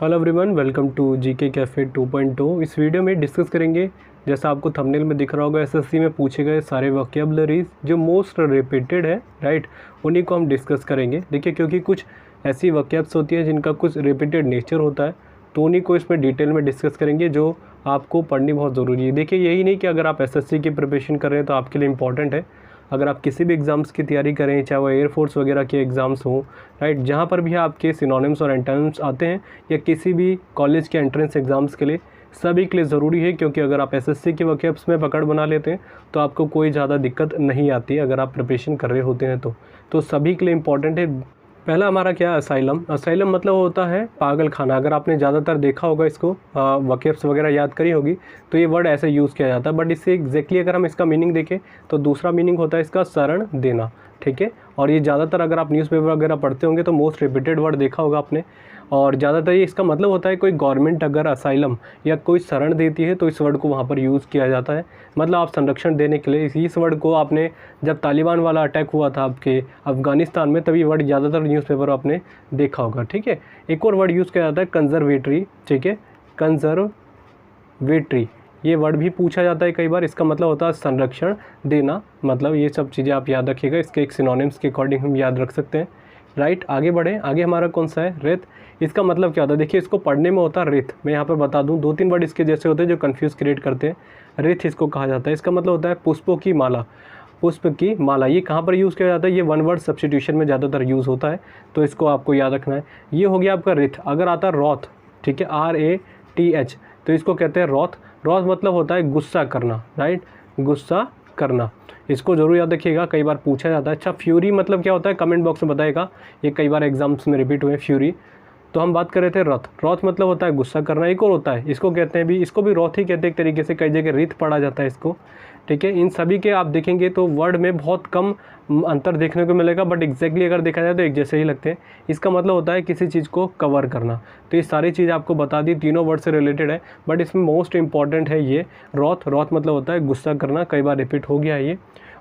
Hello everyone, welcome to GK cafe 2.0। इस video में discuss करेंगे, जैसा आपको थंबनेल में दिख रहा होगा, एसएससी में पूछे गए सारे वोकैबुलरीज जो मोस्ट रिपीटेड है, राइट, उन्हीं को हम डिस्कस करेंगे। देखिए, क्योंकि कुछ ऐसी वोकैब्स होती है जिनका कुछ रिपीटेड नेचर होता है, तो उन्हीं को इसमें डिटेल में डिस्कस करेंगे जो आपको पढ़नी बहुत ज़रूरी है। देखिए, यही नहीं कि अगर आप एसएससी की प्रिपरेशन कर रहे हैं तो आपके लिए इंपॉर्टेंट है। अगर आप किसी भी एग्ज़ाम्स की तैयारी करें, चाहे वो एयरफोर्स वगैरह के एग्ज़ाम्स हों, राइट, जहाँ पर भी आपके सिनोनिम्स और एंटोनिम्स आते हैं, या किसी भी कॉलेज के एंट्रेंस एग्ज़ाम्स के लिए, सभी के लिए ज़रूरी है। क्योंकि अगर आप एसएससी के वोकैब्स में पकड़ बना लेते हैं तो आपको कोई ज़्यादा दिक्कत नहीं आती है अगर आप प्रिपरेशन कर रहे होते हैं तो सभी के लिए इम्पॉर्टेंट है। पहला हमारा क्या है, असाइलम। असाइलम मतलब होता है पागल खाना। अगर आपने ज़्यादातर देखा होगा इसको, वोकैब्स वगैरह याद करी होगी, तो ये वर्ड ऐसे यूज़ किया जाता है। बट इससे एग्जैक्टली अगर हम इसका मीनिंग देखें तो दूसरा मीनिंग होता है इसका शरण देना, ठीक है। और ये ज़्यादातर अगर आप न्यूज़पेपर वगैरह पढ़ते होंगे तो मोस्ट रिपीटेड वर्ड देखा होगा आपने। और ज़्यादातर ये इसका मतलब होता है कोई गवर्नमेंट अगर असाइलम या कोई शरण देती है तो इस वर्ड को वहाँ पर यूज़ किया जाता है। मतलब आप संरक्षण देने के लिए इस वर्ड को आपने, जब तालिबान वाला अटैक हुआ था आपके अफ़गानिस्तान में, तभी वर्ड ज़्यादातर न्यूज़पेपर आपने देखा होगा, ठीक है। एक और वर्ड यूज़ किया जाता है कंजर्वेटरी, ठीक है, कंजर्वेटरी। ये वर्ड भी पूछा जाता है कई बार। इसका मतलब होता है संरक्षण देना। मतलब ये सब चीज़ें आप याद रखिएगा, इसके एक सिनोनिम्स के अकॉर्डिंग हम याद रख सकते हैं, राइट। आगे बढ़ें। आगे हमारा कौन सा है, रित। इसका मतलब क्या होता है, देखिए इसको पढ़ने में होता है रित। मैं यहाँ पर बता दूँ, 2-3 वर्ड इसके जैसे होते हैं जो कन्फ्यूज़ क्रिएट करते हैं। रित इसको कहा जाता है। इसका मतलब होता है पुष्पों की माला, पुष्प की माला। ये कहाँ पर यूज़ किया जाता है, ये वन वर्ड सब्स्टिट्यूशन में ज़्यादातर यूज़ होता है, तो इसको आपको याद रखना है। ये हो गया आपका रित। अगर आता है रौथ, ठीक है, RATH, तो इसको कहते हैं रौथ। रौथ मतलब होता है गुस्सा करना, राइट, गुस्सा करना। इसको जरूर याद रखिएगा, कई बार पूछा जाता है। अच्छा, फ्यूरी मतलब क्या होता है, कमेंट बॉक्स में बताएगा, ये कई बार एग्जाम्स में रिपीट हुए फ्यूरी। तो हम बात कर रहे थे रथ। रथ मतलब होता है गुस्सा करना। एक और होता है, इसको कहते हैं भी, इसको भी रथ ही कहते हैं एक तरीके से, कई जगह रित पढ़ा जाता है इसको, ठीक है। इन सभी के आप देखेंगे तो वर्ड में बहुत कम अंतर देखने को मिलेगा, बट एग्जैक्टली अगर देखा जाए तो एक जैसे ही लगते हैं। इसका मतलब होता है किसी चीज़ को कवर करना। तो ये सारी चीज़ आपको बता दी, तीनों वर्ड से रिलेटेड है, बट इसमें मोस्ट इंपॉर्टेंट है ये रौथ। रौथ मतलब होता है गुस्सा करना, कई बार रिपीट हो गया ये,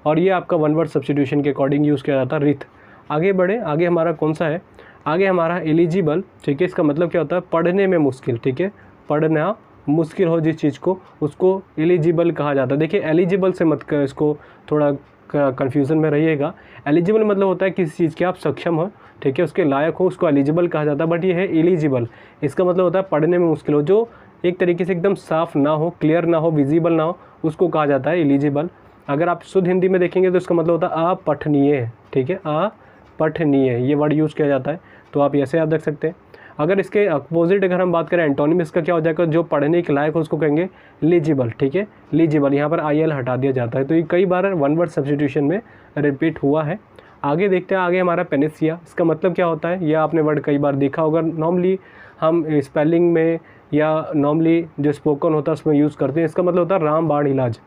और ये आपका वन वर्ड सब्स्टिट्यूशन के अकॉर्डिंग यूज़ किया जाता है, रित। आगे बढ़े। आगे हमारा कौन सा है, आगे हमारा एलिजिबल, ठीक है। इसका मतलब क्या होता है, पढ़ने में मुश्किल, ठीक है, पढ़ना मुश्किल हो जिस चीज़ को, उसको एलिजिबल कहा जाता है। देखिए, एलिजिबल से मत कर, इसको थोड़ा कन्फ्यूज़न में रहिएगा। एलिजिबल मतलब होता है किसी चीज़ के आप सक्षम हो, ठीक है, उसके लायक हो, उसको एलिजिबल कहा जाता है। बट ये है एलिजिबल, इसका मतलब होता है पढ़ने में मुश्किल हो, जो एक तरीके से एकदम साफ़ ना हो, क्लियर ना हो, विजिबल ना हो, उसको कहा जाता है एलिजिबल। अगर आप शुद्ध हिंदी में देखेंगे तो इसका मतलब होता है अपठनीय, ठीक है, अपठनीय, ये वर्ड यूज़ किया जाता है, तो आप ऐसे याद रख सकते हैं। अगर इसके अपोजिट अगर हम बात करें एंटोनिम, इसका क्या हो जाएगा, जो पढ़ने के लायक हो उसको कहेंगे लीजिबल, ठीक है, लीजिबल। यहाँ पर IL हटा दिया जाता है, तो ये कई बार वन वर्ड सब्स्टिट्यूशन में रिपीट हुआ है। आगे देखते हैं। आगे हमारा पेनिसिया। इसका मतलब क्या होता है, यह आपने वर्ड कई बार देखा होगा। नॉर्मली हम स्पेलिंग में या नॉर्मली जो स्पोकन होता है उसमें यूज़ करते हैं। इसका मतलब होता है रामबाण इलाज।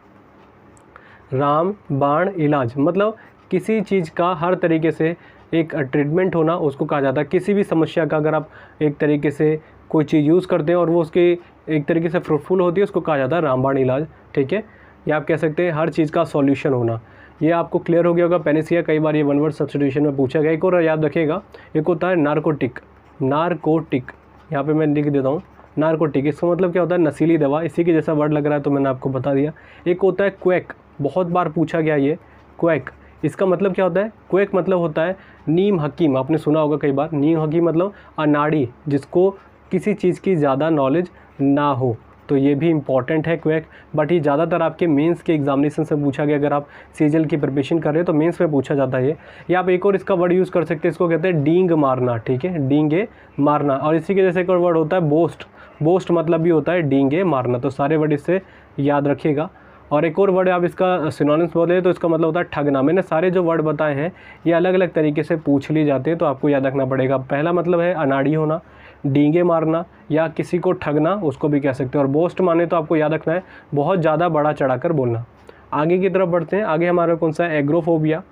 रामबाण इलाज मतलब किसी चीज़ का हर तरीके से एक ट्रीटमेंट होना, उसको कहा जाता है। किसी भी समस्या का अगर आप एक तरीके से कोई चीज़ यूज़ करते हैं और वो उसके एक तरीके से फ्रूटफुल होती है, उसको कहा जाता है रामबाण इलाज, ठीक है। या आप कह सकते हैं हर चीज़ का सॉल्यूशन होना। ये आपको क्लियर हो गया होगा। पेनिसिया कई बार ये वन वर्ड सब्स्टिट्यूशन में पूछा गया। एक और याद रखिएगा, एक होता है नारकोटिक। नारकोटिक, यहाँ पे मैं लिख देता हूँ, नारकोटिक। इसका मतलब क्या होता है, नशीली दवा। इसी के जैसा वर्ड लग रहा है तो मैंने आपको बता दिया। एक होता है क्वैक, बहुत बार पूछा गया ये क्वैक। इसका मतलब क्या होता है, क्वैक मतलब होता है नीम हकीम। आपने सुना होगा कई बार, नीम हकीम मतलब अनाड़ी, जिसको किसी चीज़ की ज़्यादा नॉलेज ना हो, तो ये भी इंपॉर्टेंट है क्वैक। बट ये ज़्यादातर आपके मेंस के एग्जामिनेशन से पूछा गया। अगर आप सीजीएल की प्रिपरेशन कर रहे हैं तो मेंस में पूछा जाता है ये। या आप एक और इसका वर्ड यूज़ कर सकते हैं, इसको कहते हैं डींग मारना, ठीक है, डींगे मारना। और इसी के जैसे एक और वर्ड होता है बोस्ट। बोस्ट मतलब भी होता है डींगे मारना। तो सारे वर्ड इससे याद रखिएगा। और एक और वर्ड आप इसका सिनोनिम्स बोले तो इसका मतलब होता है ठगना। मैंने सारे जो वर्ड बताए हैं ये अलग अलग तरीके से पूछ लिए जाते हैं, तो आपको याद रखना पड़ेगा। पहला मतलब है अनाड़ी होना, डींगे मारना, या किसी को ठगना, उसको भी कह सकते हैं। और बोस्ट माने तो आपको याद रखना है बहुत ज़्यादा बड़ा चढ़ाकर बोलना। आगे की तरफ बढ़ते हैं। आगे हमारा कौन सा है, एग्रोफोबिया।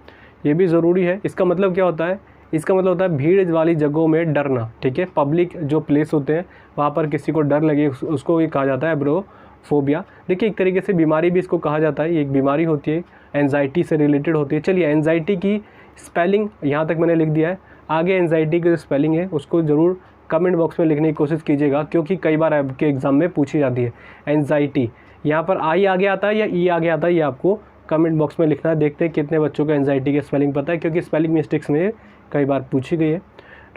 ये भी ज़रूरी है। इसका मतलब क्या होता है, इसका मतलब होता है भीड़ वाली जगहों में डरना, ठीक है। पब्लिक जो प्लेस होते हैं वहाँ पर किसी को डर लगे, उसको ये कहा जाता है एग्रोफोबिया। देखिए, एक तरीके से बीमारी भी इसको कहा जाता है। ये एक बीमारी होती है, एंजाइटी से रिलेटेड होती है। चलिए, एंजाइटी की स्पेलिंग यहाँ तक मैंने लिख दिया है। आगे एंजाइटी की जो स्पेलिंग है उसको ज़रूर कमेंट बॉक्स में लिखने की कोशिश कीजिएगा, क्योंकि कई बार आपके एग्ज़ाम में पूछी जाती है। एंजाइटी, यहाँ पर आई आगे आता है या ई आगे आता है, ये आपको कमेंट बॉक्स में लिखना है। देखते हैं कितने बच्चों को एंजाइटी की स्पेलिंग पता है, क्योंकि स्पेलिंग मिस्टेक्स में कई बार पूछी गई है,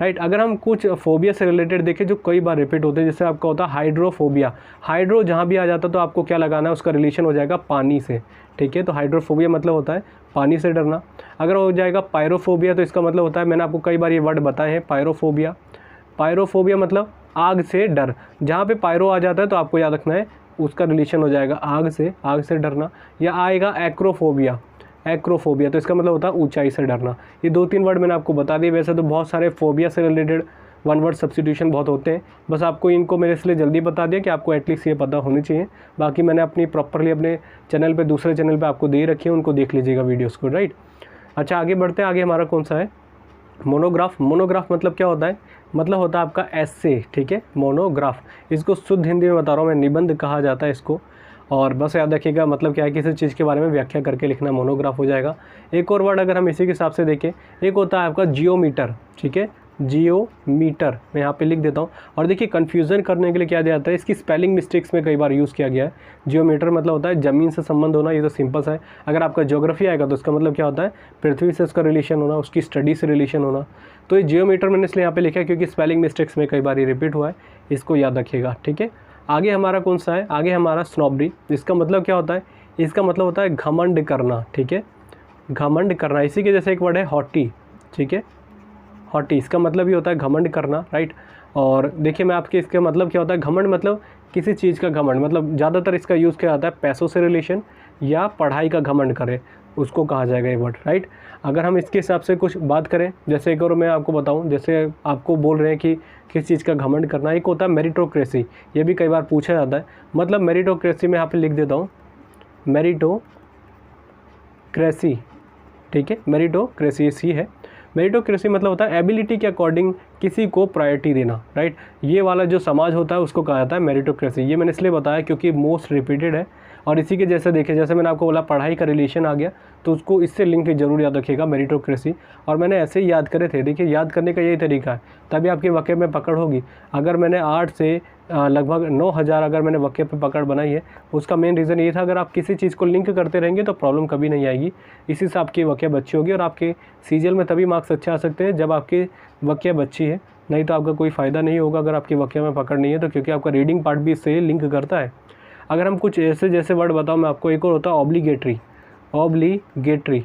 राइट। अगर हम कुछ फोबिया से रिलेटेड देखें जो कई बार रिपीट होते हैं, जैसे आपका होता है हाइड्रोफोबिया। हाइड्रो जहाँ भी आ जाता है तो आपको क्या लगाना है, उसका रिलेशन हो जाएगा पानी से, ठीक है। तो हाइड्रोफोबिया मतलब होता है पानी से डरना। अगर हो जाएगा पायरोफोबिया तो इसका मतलब होता है, मैंने आपको कई बार ये वर्ड बताए हैं, पायरोफोबिया। पायरोफोबिया मतलब आग से डर। जहाँ पे पायरो आ जाता है तो आपको याद रखना है उसका रिलेशन हो जाएगा आग से डरना। या आएगा एक्रोफोबिया, एक्रोफोबिया तो इसका मतलब होता है ऊंचाई से डरना। ये 2-3 वर्ड मैंने आपको बता दिए। वैसे तो बहुत सारे फोबिया से रिलेटेड वन वर्ड सब्स्टिट्यूशन बहुत होते हैं, बस आपको इनको मैंने इसलिए जल्दी बता दिया कि आपको एटलीस्ट ये पता होनी चाहिए। बाकी मैंने अपनी प्रॉपरली अपने चैनल पे, दूसरे चैनल पे आपको दे रखी है, उनको देख लीजिएगा वीडियोज़ को, राइट। अच्छा आगे बढ़ते हैं। आगे हमारा कौन सा है, मोनोग्राफ। मोनोग्राफ मतलब क्या होता है, मतलब होता है आपका एस्से, ठीक है। मोनोग्राफ, इसको शुद्ध हिंदी में बता रहा हूँ मैं, निबंध कहा जाता है इसको। और बस याद रखिएगा मतलब क्या है, किसी चीज़ के बारे में व्याख्या करके लिखना मोनोग्राफ हो जाएगा। एक और वर्ड अगर हम इसी के हिसाब से देखें, एक होता है आपका जियोमीटर, ठीक है। जियोमीटर मैं यहाँ पे लिख देता हूँ। और देखिए कन्फ्यूज़न करने के लिए क्या दिया जाता है, इसकी स्पेलिंग मिस्टेक्स में कई बार यूज़ किया गया है। जियोमीटर मतलब होता है ज़मीन से संबंध होना, ये तो सिंपल सा है। अगर आपका ज्योग्राफी आएगा तो उसका मतलब क्या होता है, पृथ्वी से उसका रिलेशन होना, उसकी स्टडी से रिलेशन होना। तो ये जियोमीटर मैंने इसलिए यहाँ पे लिखा है क्योंकि स्पेलिंग मिस्टेक्स में कई बार ये रिपीट हुआ है, इसको याद रखिएगा, ठीक है। आगे हमारा कौन सा है, आगे हमारा स्नॉबरी। इसका मतलब क्या होता है, इसका मतलब होता है घमंड करना, ठीक है। घमंड करना, इसी के जैसे एक वर्ड है हॉटी, ठीक है। हॉटी, इसका मतलब ये होता है घमंड करना, राइट। और देखिए मैं आपके इसका मतलब क्या होता है, घमंड मतलब किसी चीज़ का घमंड, मतलब ज़्यादातर इसका यूज़ किया जाता है पैसों से रिलेशन या पढ़ाई का घमंड करे, उसको कहा जाएगा ये वर्ड, राइट। अगर हम इसके हिसाब से कुछ बात करें, जैसे एक और मैं आपको बताऊं, जैसे आपको बोल रहे हैं कि किस चीज़ का घमंड करना, एक होता है मेरिटोक्रेसी। ये भी कई बार पूछा जाता है। मतलब मेरिटोक्रेसी में यहाँ पे लिख देता हूँ, मेरिटोक्रेसी, ठीक है। मेरिटोक्रेसी सी है। मेरिटोक्रेसी मतलब होता है एबिलिटी के अकॉर्डिंग किसी को प्रायोरिटी देना, राइट। ये वाला जो समाज होता है उसको कहा जाता है मेरिटोक्रेसी। ये मैंने इसलिए बताया क्योंकि मोस्ट रिपीटेड है। और इसी के जैसे देखिए, जैसे मैंने आपको बोला पढ़ाई का रिलेशन आ गया, तो उसको इससे लिंक जरूर याद रखिएगा, मेरिटोक्रेसी। और मैंने ऐसे ही याद करे थे। देखिए याद करने का यही तरीका है, तभी आपके वाक्य में पकड़ होगी। अगर मैंने 8 से लगभग 9000 अगर मैंने वाक्य पे पकड़ बनाई है, उसका मेन रीज़न ये था, अगर आप किसी चीज़ को लिंक करते रहेंगे तो प्रॉब्लम कभी नहीं आएगी। इसी से आपकी वाक्य बच्ची होगी। और आपके सीजीएल में तभी मार्क्स अच्छे आ सकते हैं जब आपकी वाक्य बच्ची है, नहीं तो आपका कोई फ़ायदा नहीं होगा अगर आपकी वाक्य में पकड़ नहीं है तो, क्योंकि आपका रीडिंग पार्ट भी इससे लिंक करता है। अगर हम कुछ ऐसे जैसे वर्ड बताऊँ मैं आपको, एक और होता है ऑब्लिगेटरी। ऑब्लिगेटरी,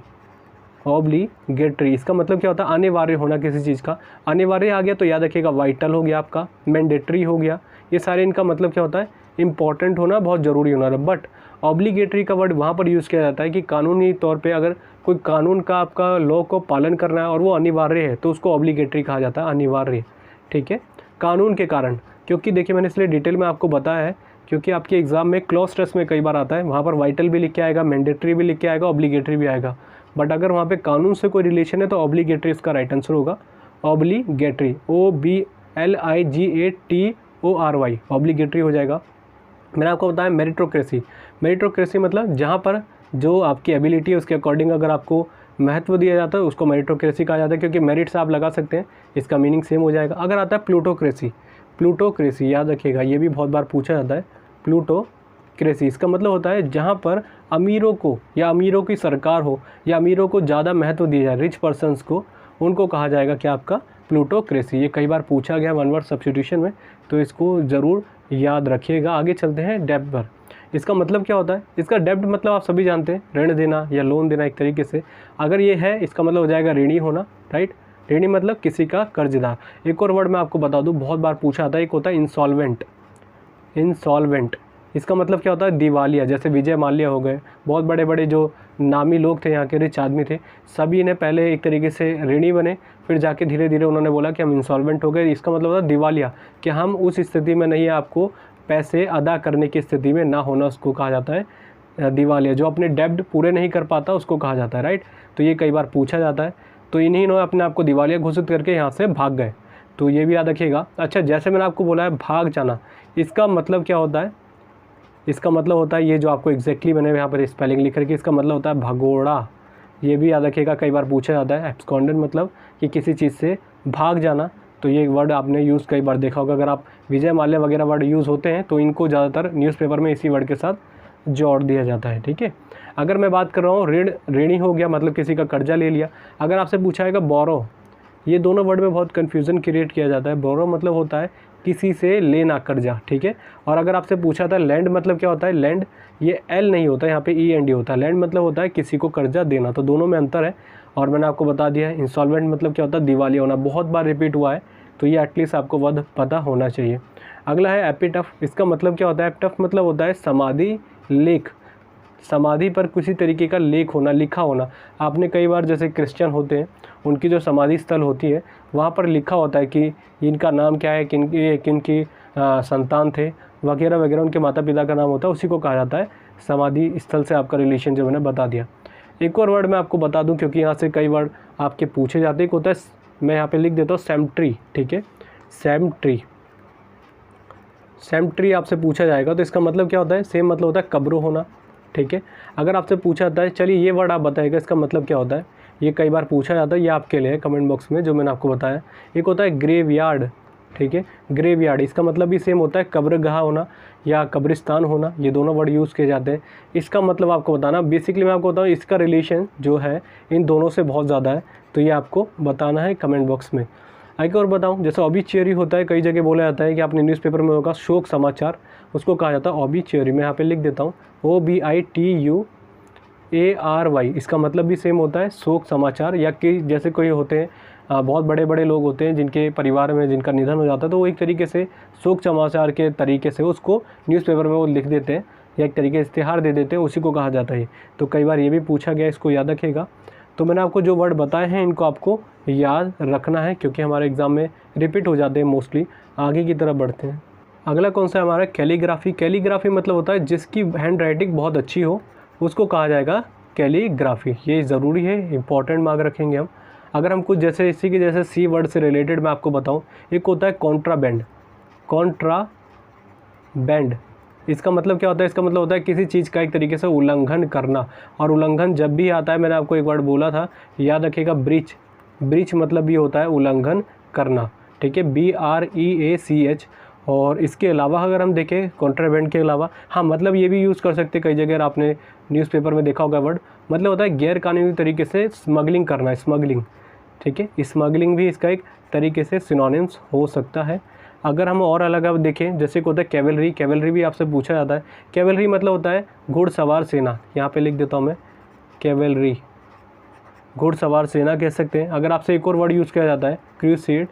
ऑब्लिगेटरी इसका मतलब क्या होता है, अनिवार्य होना किसी चीज़ का। अनिवार्य आ गया तो याद रखिएगा वाइटल हो गया आपका, मैंडेटरी हो गया। ये सारे इनका मतलब क्या होता है, इंपॉर्टेंट होना, बहुत ज़रूरी होना। बट ऑब्लिगेटरी का वर्ड वहाँ पर यूज़ किया जाता है कि कानूनी तौर पे अगर कोई कानून का आपका लॉ को पालन करना है और वो अनिवार्य है तो उसको ऑब्लिगेटरी कहा जाता है, अनिवार्य, ठीक है। कानून के कारण, क्योंकि देखिए मैंने इसलिए डिटेल में आपको बताया है क्योंकि आपके एग्जाम में क्लॉज टेस्ट में कई बार आता है, वहाँ पर वाइटल भी लिख के आएगा, मैंडेटरी भी लिख के आएगा, ऑब्लिगेटरी भी आएगा। बट अगर वहाँ पे कानून से कोई रिलेशन है तो ऑब्लिगेटरी इसका राइट आंसर होगा। ऑब्लिगेटरी, OBLIGATORY, ऑब्लिगेटरी हो जाएगा। मैंने आपको बताया मेरिटोक्रेसी। मेरिटोक्रेसी मतलब जहाँ पर जो आपकी एबिलिटी है उसके अकॉर्डिंग अगर आपको महत्व दिया जाता है उसको मेरिटोक्रेसी कहा जाता है, क्योंकि मेरिट से आप लगा सकते हैं, इसका मीनिंग सेम हो जाएगा। अगर आता है प्लूटोक्रेसी, प्लूटोक्रेसी याद रखिएगा, ये भी बहुत बार पूछा जाता है। प्लूटोक्रेसी इसका मतलब होता है जहाँ पर अमीरों को या अमीरों की सरकार हो या अमीरों को ज़्यादा महत्व दिया जाए, रिच पर्सनस को, उनको कहा जाएगा क्या, आपका प्लूटोक्रेसी। ये कई बार पूछा गया वन वर्ड सब्स्टिट्यूशन में, तो इसको ज़रूर याद रखिएगा। आगे चलते हैं डेब्ट पर। इसका मतलब क्या होता है, इसका डेब्ट मतलब आप सभी जानते हैं, ऋण देना या लोन देना एक तरीके से। अगर ये है इसका मतलब हो जाएगा ऋणी होना, राइट। ऋणी मतलब किसी का कर्जदार। एक और वर्ड मैं आपको बता दूं, बहुत बार पूछा आता है, एक होता है इंसॉल्वेंट। इंसॉल्वेंट इसका मतलब क्या होता है, दिवालिया। जैसे विजय माल्या हो गए, बहुत बड़े बड़े जो नामी लोग थे, यहाँ के रिच आदमी थे, सभी ने पहले एक तरीके से ऋणी बने, फिर जाके धीरे धीरे उन्होंने बोला कि हम इंसॉल्वेंट हो गए। इसका मतलब होता है दिवालिया, कि हम उस स्थिति में नहीं है, आपको पैसे अदा करने की स्थिति में ना होना, उसको कहा जाता है दिवालिया। जो अपने डेब्ट पूरे नहीं कर पाता उसको कहा जाता है, राइट। तो ये कई बार पूछा जाता है। तो इन्हीं ने अपने आप को दिवालिया घोषित करके यहाँ से भाग गए, तो ये भी याद रखिएगा। अच्छा, जैसे मैंने आपको बोला है भाग जाना, इसका मतलब क्या होता है, इसका मतलब होता है ये जो आपको एग्जैक्टली मैंने यहाँ पर स्पेलिंग लिख रखी है, इसका मतलब होता है भगोड़ा। ये भी याद रखिएगा, कई बार पूछा जाता है। एब्सकॉन्डेंट मतलब कि किसी चीज़ से भाग जाना, तो ये वर्ड आपने यूज़ कई बार देखा होगा। अगर आप विजय माल्या वगैरह वर्ड यूज़ होते हैं तो इनको ज़्यादातर न्यूज़पेपर में इसी वर्ड के साथ जोड़ दिया जाता है, ठीक है। अगर मैं बात कर रहा हूँ ऋणी हो गया, मतलब किसी का कर्जा ले लिया। अगर आपसे पूछा है बोरो, ये दोनों वर्ड में बहुत कन्फ्यूज़न क्रिएट किया जाता है। बोरो मतलब होता है किसी से लेना कर्जा, ठीक है। और अगर आपसे पूछा था लैंड मतलब क्या होता है, लैंड ये एल नहीं होता, यहाँ पे ई एन डी होता है। लैंड मतलब होता है किसी को कर्जा देना, तो दोनों में अंतर है। और मैंने आपको बता दिया है इंसॉल्वेंट मतलब क्या होता है, दिवालिया होना। बहुत बार रिपीट हुआ है, तो ये एटलीस्ट आपको वर्ड पता होना चाहिए। अगला है एपिटफ। इसका मतलब क्या होता है, एपिटफ मतलब होता है समाधि लेख, समाधि पर किसी तरीके का लेख होना, लिखा होना। आपने कई बार जैसे क्रिश्चियन होते हैं, उनकी जो समाधि स्थल होती है वहाँ पर लिखा होता है कि इनका नाम क्या है, किनकी संतान थे वगैरह वगैरह, उनके माता पिता का नाम होता है, उसी को कहा जाता है समाधि स्थल से आपका रिलेशन, जो मैंने बता दिया। एक और वर्ड मैं आपको बता दूं, क्योंकि यहाँ से कई वर्ड आपके पूछे जाते हैं। एक होता है, मैं यहाँ पे लिख देता हूँ सेमेट्री, ठीक है। सेमेट्री, सेमेट्री आपसे पूछा जाएगा तो इसका मतलब क्या होता है, सेम मतलब होता है कब्र होना, ठीक है। अगर आपसे पूछा जाता है, चलिए ये वर्ड आप बताइएगा इसका मतलब क्या होता है, ये कई बार पूछा जाता है, ये आपके लिए कमेंट बॉक्स में जो मैंने आपको बताया। एक होता है ग्रेवयार्ड, ठीक है। ग्रेवयार्ड, इसका मतलब भी सेम होता है कब्रगाह होना या कब्रिस्तान होना, ये दोनों वर्ड यूज़ किए जाते हैं। इसका मतलब आपको बताना, बेसिकली मैं आपको बताऊँ इसका रिलेशन जो है इन दोनों से बहुत ज़्यादा है, तो ये आपको बताना है कमेंट बॉक्स में। एक और बताऊँ, जैसे ऑबिचुअरी होता है, कई जगह बोला जाता है कि आपने न्यूज़पेपर में होगा शोक समाचार, उसको कहा जाता है ऑबिचुअरी। मैं यहाँ पे लिख देता हूँ OBITUARY। इसका मतलब भी सेम होता है शोक समाचार, या कि जैसे कोई होते हैं बहुत बड़े बड़े लोग होते हैं जिनके परिवार में जिनका निधन हो जाता है, तो वो एक तरीके से शोक समाचार के तरीके से उसको न्यूज़पेपर में वो लिख देते हैं या एक तरीके से इश्तिहार दे देते हैं, उसी को कहा जाता है। तो कई बार ये भी पूछा गया, इसको याद रखिएगा। तो मैंने आपको जो वर्ड बताए हैं इनको आपको याद रखना है, क्योंकि हमारे एग्ज़ाम में रिपीट हो जाते हैं मोस्टली। आगे की तरफ बढ़ते हैं। अगला कौन सा है हमारा, कैलीग्राफी। कैलीग्राफी मतलब होता है जिसकी हैंड राइटिंग बहुत अच्छी हो, उसको कहा जाएगा कैलीग्राफी। ये ज़रूरी है, इंपॉर्टेंट मार्क रखेंगे हम। अगर हम कुछ जैसे इसी के जैसे सी वर्ड से रिलेटेड मैं आपको बताऊं, एक होता है कॉन्ट्राबैंड। कॉन्ट्राबैंड, इसका मतलब क्या होता है, इसका मतलब होता है किसी चीज़ का एक तरीके से उल्लंघन करना। और उल्लंघन जब भी आता है, मैंने आपको एक वर्ड बोला था, याद रखिएगा, ब्रीच। ब्रीच मतलब भी होता है उल्लंघन करना, ठीक है, BREACH। और इसके अलावा अगर हम देखें कॉन्ट्राबैंड के अलावा, हाँ मतलब ये भी यूज़ कर सकते हैं कई जगह, आपने न्यूज़पेपर में देखा होगा वर्ड, मतलब होता है गैर कानूनी तरीके से स्मगलिंग करना, स्मगलिंग, ठीक है। स्मगलिंग भी इसका एक तरीके से सिनोनिम्स हो सकता है। अगर हम और अलग अब देखें, जैसे को होता है कैवलरी। कैवलरी भी आपसे पूछा जाता है। कैवलरी मतलब होता है घुड़सवार सेना, यहाँ पे लिख देता हूँ मैं, कैवलरी, घुड़सवार सेना कह सकते हैं। अगर आपसे एक और वर्ड यूज़ किया जाता है क्रूसेड,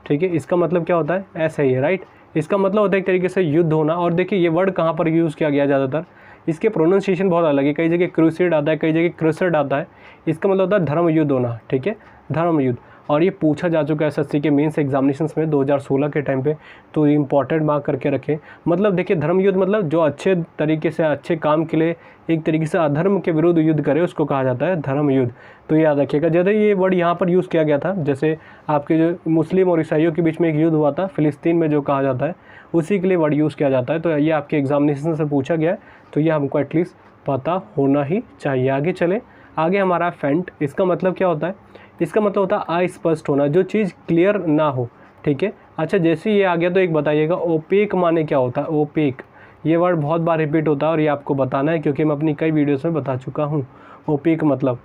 ठीक है, इसका मतलब क्या होता है, ऐसा ही है, राइट। इसका मतलब होता है एक तरीके से युद्ध होना। और देखिए ये वर्ड कहाँ पर यूज़ किया गया ज़्यादातर, इसके प्रोनाउंसिएशन बहुत अलग है, कई जगह क्रूसेड आता है, कई जगह क्रूसेड आता है। इसका मतलब होता है धर्म युद्ध होना, ठीक है, धर्म युद्ध। और ये पूछा जा चुका है SSC के मेंस एग्जामिनेशंस में 2016 के टाइम पे, तो इंपॉर्टेंट मार्क करके रखें। मतलब देखिए धर्म युद्ध मतलब जो अच्छे तरीके से अच्छे काम के लिए एक तरीके से अधर्म के विरुद्ध युद्ध करे, उसको कहा जाता है धर्म युद्ध। तो याद रखिएगा, जैसे ये वर्ड यहाँ पर यूज़ किया गया था, जैसे आपके जो मुस्लिम और ईसाइयों के बीच में एक युद्ध हुआ था फ़िलिस्तीन में, जो कहा जाता है, उसी के लिए वर्ड यूज़ किया जाता है। तो ये आपके एग्जामिनेशन से पूछा गया है, तो ये हमको एटलीस्ट पता होना ही चाहिए। आगे चले, आगे हमारा फेंट। इसका मतलब क्या होता है, इसका मतलब होता है अस्पष्ट होना, जो चीज़ क्लियर ना हो, ठीक है। अच्छा, जैसे ये आ गया तो एक बताइएगा ओपेक माने क्या होता है। ओपेक, ये वर्ड बहुत बार रिपीट होता है और ये आपको बताना है, क्योंकि मैं अपनी कई वीडियोस में बता चुका हूँ। ओपेक मतलब,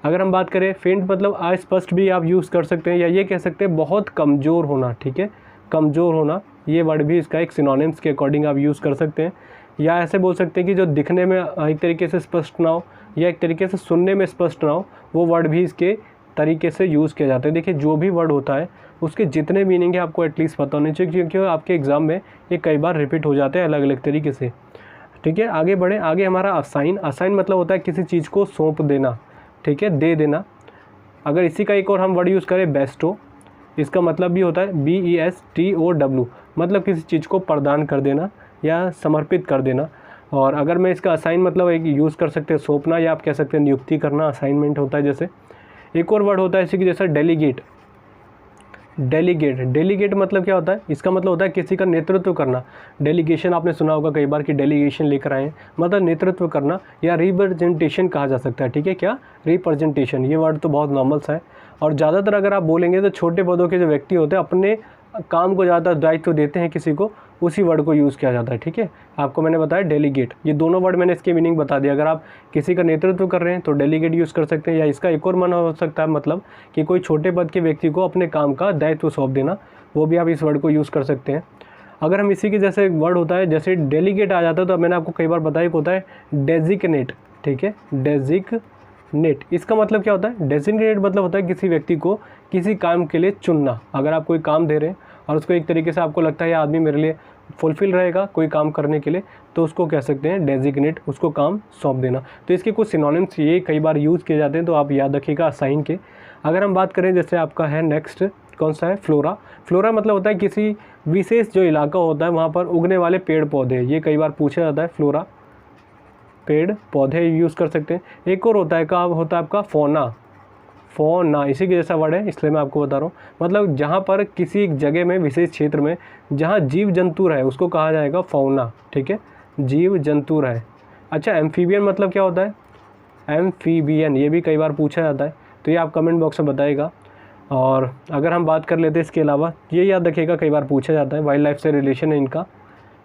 अगर हम बात करें फेंट मतलब अस्पष्ट भी आप यूज़ कर सकते हैं, या ये कह सकते हैं बहुत कमज़ोर होना, ठीक है, कमज़ोर होना। ये वर्ड भी इसका एक सिनोनिम्स के अकॉर्डिंग आप यूज़ कर सकते हैं। या ऐसे बोल सकते हैं कि जो दिखने में एक तरीके से स्पष्ट ना हो, या एक तरीके से सुनने में स्पष्ट ना हो, वो वर्ड भी इसके तरीके से यूज़ किया जाता है। देखिए जो भी वर्ड होता है उसके जितने मीनिंग है आपको एटलीस्ट पता होने चाहिए, क्योंकि आपके एग्ज़ाम में ये कई बार रिपीट हो जाते हैं अलग अलग तरीके से, ठीक है। आगे बढ़े, आगे हमारा असाइन। असाइन मतलब होता है किसी चीज़ को सौंप देना, ठीक है, दे देना। अगर इसी का एक और हम वर्ड यूज़ करें बेस्टो, इसका मतलब भी होता है BESTOW, मतलब किसी चीज़ को प्रदान कर देना या समर्पित कर देना। और अगर मैं इसका असाइन मतलब एक यूज़ कर सकते हैं सौंपना, या आप कह सकते हैं नियुक्ति करना, असाइनमेंट होता है। जैसे एक और वर्ड होता है इसी की जैसा डेलीगेट। डेलीगेट। डेलीगेट मतलब क्या होता है, इसका मतलब होता है किसी का नेतृत्व करना। डेलीगेशन आपने सुना होगा कई बार कि डेलीगेशन लेकर आए, मतलब नेतृत्व करना, या रिप्रेजेंटेशन कहा जा सकता है। ठीक है, क्या रिप्रेजेंटेशन, ये वर्ड तो बहुत नॉर्मल सा है। और ज़्यादातर अगर आप बोलेंगे तो छोटे पदों के जो व्यक्ति होते हैं अपने काम को ज़्यादा दायित्व देते हैं किसी को, उसी वर्ड को यूज़ किया जाता है। ठीक है, आपको मैंने बताया डेलीगेट, ये दोनों वर्ड मैंने इसकी मीनिंग बता दिया। अगर आप किसी का नेतृत्व कर रहे हैं तो डेलीगेट यूज़ कर सकते हैं, या इसका एक और माना हो सकता है मतलब कि कोई छोटे पद के व्यक्ति को अपने काम का दायित्व सौंप देना, वो भी आप इस वर्ड को यूज़ कर सकते हैं। अगर हम इसी के जैसे वर्ड होता है, जैसे डेलीगेट आ जाता है, तो मैंने आपको कई बार बताया होता है डेजिग्नेट। ठीक है, डेजिग्नेट, इसका मतलब क्या होता है, डेजिग्नेट मतलब होता है किसी व्यक्ति को किसी काम के लिए चुनना। अगर आप कोई काम दे रहे हैं और उसको एक तरीके से आपको लगता है ये आदमी मेरे लिए फुलफिल रहेगा कोई काम करने के लिए, तो उसको कह सकते हैं डेजिग्नेट, उसको काम सौंप देना। तो इसके कुछ सिनोनिम्स ये कई बार यूज़ किए जाते हैं, तो आप याद रखिएगा साइन के। अगर हम बात करें जैसे आपका है नेक्स्ट कौन सा है, फ्लोरा। फ्लोरा मतलब होता है किसी विशेष जो इलाका होता है वहाँ पर उगने वाले पेड़ पौधे, ये कई बार पूछा जाता है। फ्लोरा पेड़ पौधे यूज़ कर सकते हैं। एक और होता है आपका फौना। फौना इसी के जैसा वर्ड है, इसलिए मैं आपको बता रहा हूँ। मतलब जहाँ पर किसी एक जगह में, विशेष क्षेत्र में जहाँ जीव जंतु रहे उसको कहा जाएगा फौना। ठीक है, जीव जंतु रहे। अच्छा, एम्फीबियन मतलब क्या होता है, एम्फीबियन, ये भी कई बार पूछा जाता है, तो ये आप कमेंट बॉक्स में बताइएगा। और अगर हम बात कर लेते हैं इसके अलावा, ये याद रखिएगा कई बार पूछा जाता है, वाइल्ड लाइफ से रिलेशन है इनका।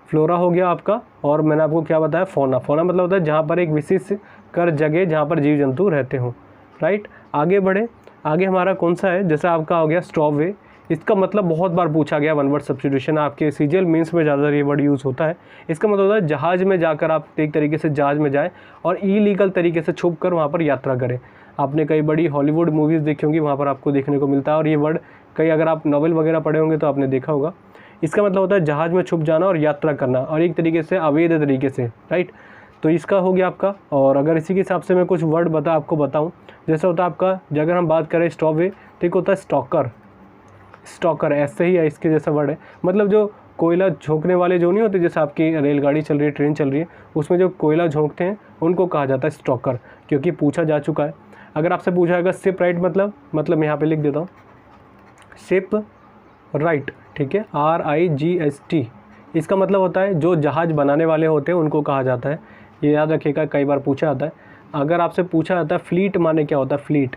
फ्लोरा हो गया आपका, और मैंने आपको क्या बताया, फौना। फौना मतलब होता है जहाँ पर एक विशेष कर जगह जहाँ पर जीव जंतु रहते हों। राइट, आगे बढ़े। आगे हमारा कौन सा है, जैसे आपका हो गया स्टॉवे। इसका मतलब बहुत बार पूछा गया, वन वर्ड सब्स्टिट्यूशन, आपके सीजीएल मीन्स में ज़्यादातर ये वर्ड यूज़ होता है। इसका मतलब होता है जहाज़ में जाकर आप एक तरीके से जहाज़ में जाए और इलीगल तरीके से छुप कर वहाँ पर यात्रा करें। आपने कई बड़ी हॉलीवुड मूवीज़ देखी होंगी, वहाँ पर आपको देखने को मिलता है, और ये वर्ड कई, अगर आप नॉवेल वगैरह पढ़े होंगे तो आपने देखा होगा। इसका मतलब होता है जहाज़ में छुप जाना और यात्रा करना, और एक तरीके से अवैध तरीके से। राइट, तो इसका हो गया आपका। और अगर इसी के हिसाब से मैं कुछ वर्ड आपको बताऊं, जैसे होता है आपका, अगर हम बात करें स्टॉवे, तो एक होता है स्टॉकर। स्टॉकर ऐसे ही है, इसके जैसा वर्ड है, मतलब जो कोयला झोंकने वाले जो नहीं होते, जैसे आपकी रेलगाड़ी चल रही है, ट्रेन चल रही है, उसमें जो कोयला झोंकते हैं उनको कहा जाता है स्टॉकर, क्योंकि पूछा जा चुका है। अगर आपसे पूछा जाएगा शिप राइट मतलब यहाँ पे लिख देता हूँ, शिप राइट। ठीक है, RIGHT, इसका मतलब होता है जो जहाज़ बनाने वाले होते हैं उनको कहा जाता है। ये याद रखिएगा, कई बार पूछा जाता है। अगर आपसे पूछा जाता है फ्लीट माने क्या होता है, फ्लीट,